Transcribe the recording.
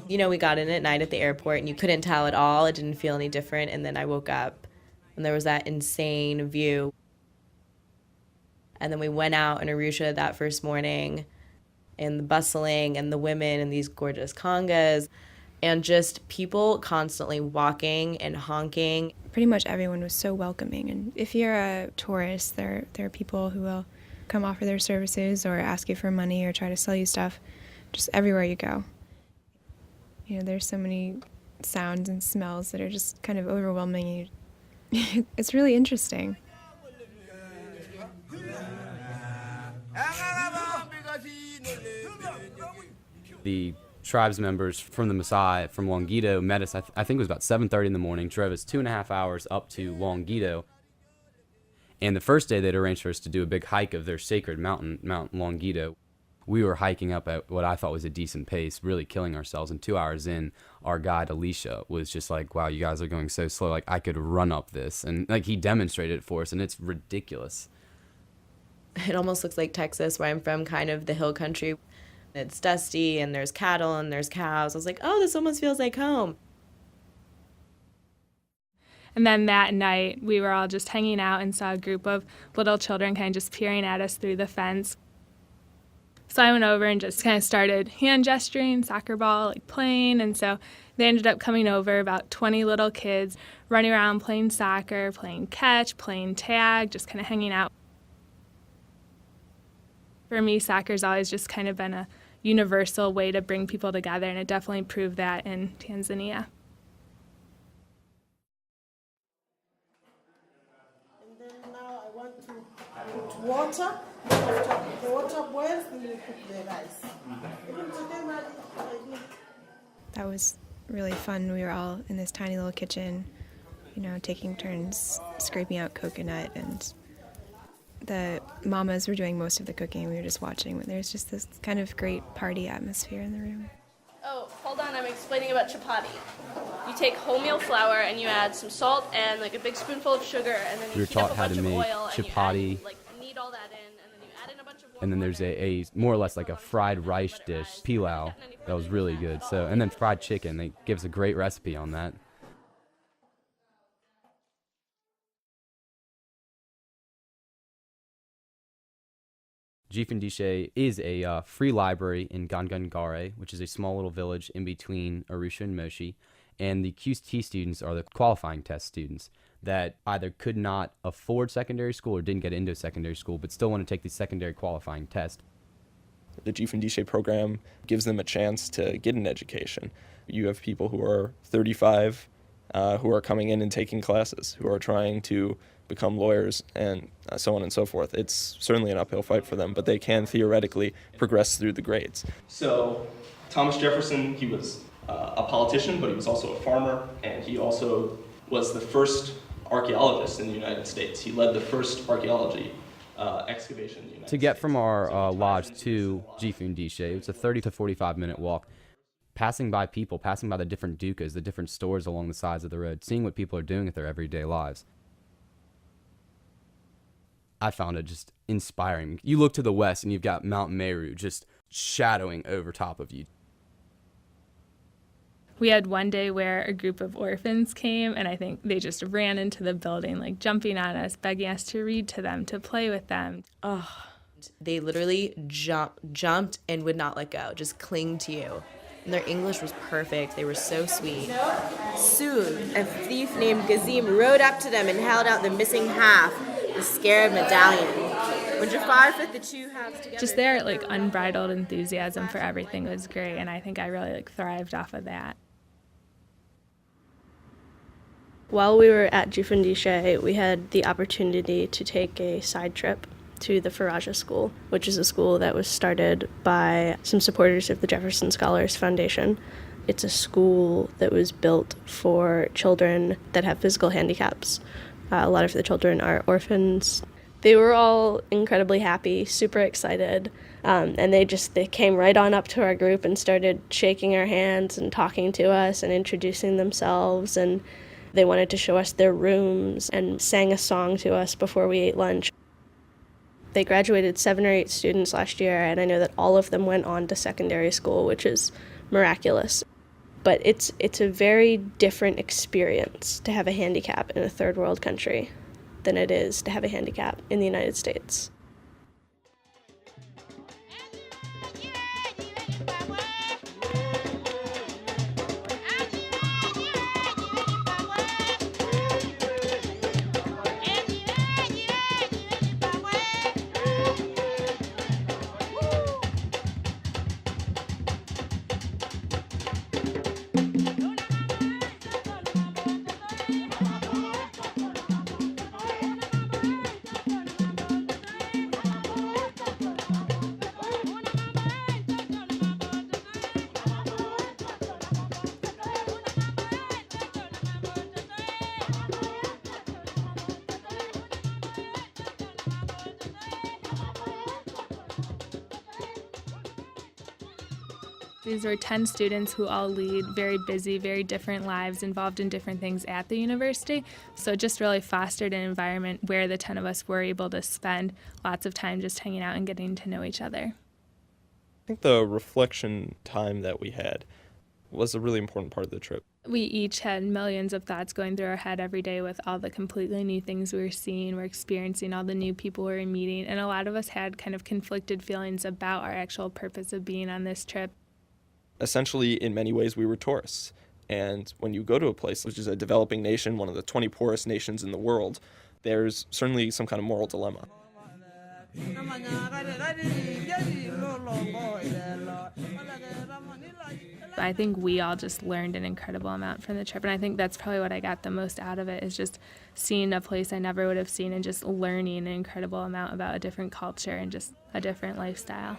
You know, we got in at night at the airport and you couldn't tell at all. It didn't feel any different. And then I woke up and there was that insane view. And then we went out in Arusha that first morning and the bustling and the women and these gorgeous congas and just people constantly walking and honking. Pretty much everyone was so welcoming. And if you're a tourist, there are people who will come offer their services or ask you for money or try to sell you stuff just everywhere you go. You know, there's so many sounds and smells that are just kind of overwhelming. It's really interesting. The tribes members from the Maasai from Longido met us, I think it was about 7:30 in the morning, drove us 2.5 hours up to Longido. And the first day they'd arranged for us to do a big hike of their sacred mountain, Mount Longido. We were hiking up at what I thought was a decent pace, really killing ourselves. And 2 hours in, our guide, Alicia, was just like, wow, you guys are going so slow. Like, I could run up this. And, like, he demonstrated it for us, and it's ridiculous. It almost looks like Texas, where I'm from, kind of the hill country. It's dusty, and there's cattle, and there's cows. I was like, oh, this almost feels like home. And then that night, we were all just hanging out and saw a group of little children kind of just peering at us through the fence. So I went over and just kind of started hand gesturing, soccer ball, like playing. And so they ended up coming over, about 20 little kids, running around playing soccer, playing catch, playing tag, just kind of hanging out. For me, soccer's always just kind of been a universal way to bring people together, and it definitely proved that in Tanzania. And then now I want to put water. After the water boils, then you put the rice. That was really fun. We were all in this tiny little kitchen, you know, taking turns scraping out coconut, and the mamas were doing most of the cooking. We were just watching. There's just this kind of great party atmosphere in the room. Oh, hold on, I'm explaining about chapati. You take wholemeal flour and you add some salt and like a big spoonful of sugar, and then you heat up a bunch of oil chapati. And you add, like, knead all that in, and then you add in a bunch of water. And then there's a more or less like a fried rice dish, pilau, that was really good. So, and then fried chicken, they gives a great recipe on that. Jefferson is a free library in Gangangare, which is a small little village in between Arusha and Moshi. And the QT students are the qualifying test students that either could not afford secondary school or didn't get into secondary school, but still want to take the secondary qualifying test. The Jefferson program gives them a chance to get an education. You have people who are 35 who are coming in and taking classes, who are trying to become lawyers, and so on and so forth. It's certainly an uphill fight for them, but they can theoretically progress through the grades. So Thomas Jefferson, he was a politician, but he was also a farmer, and he also was the first archaeologist in the United States. He led the first archaeology excavation in the United States. To get from our lodge to Jefferson, it's a 30 to 45-minute walk. Passing by people, passing by the different dukas, the different stores along the sides of the road, seeing what people are doing with their everyday lives. I found it just inspiring. You look to the west and you've got Mount Meru just shadowing over top of you. We had one day where a group of orphans came, and I think they just ran into the building, like jumping on us, begging us to read to them, to play with them. Oh, they literally jumped and would not let go, just cling to you. And their English was perfect. They were so sweet. Soon, a thief named Gazim rode up to them and held out the missing half, the scarab medallion. When Jafar put the two halves together... Just their like unbridled enthusiasm for everything was great, and I think I really thrived off of that. While we were at Jefferson, we had the opportunity to take a side trip to the Faraja School, which is a school that was started by some supporters of the Jefferson Scholars Foundation It's a school that was built for children that have physical handicaps. A lot of the children are orphans. They were all incredibly happy, super excited, and they came right on up to our group and started shaking our hands and talking to us and introducing themselves, and they wanted to show us their rooms and sang a song to us before we ate lunch. They graduated 7 or 8 students last year, and I know that all of them went on to secondary school, which is miraculous. But it's a very different experience to have a handicap in a third world country than it is to have a handicap in the United States. These were 10 students who all lead very busy, very different lives involved in different things at the university. So it just really fostered an environment where the 10 of us were able to spend lots of time just hanging out and getting to know each other. I think the reflection time that we had was a really important part of the trip. We each had millions of thoughts going through our head every day with all the completely new things we were seeing, we're experiencing, all the new people we were meeting, and a lot of us had kind of conflicted feelings about our actual purpose of being on this trip. Essentially, in many ways, we were tourists. And when you go to a place which is a developing nation, one of the 20 poorest nations in the world, there's certainly some kind of moral dilemma. I think we all just learned an incredible amount from the trip, and I think that's probably what I got the most out of it, is just seeing a place I never would have seen and just learning an incredible amount about a different culture and just a different lifestyle.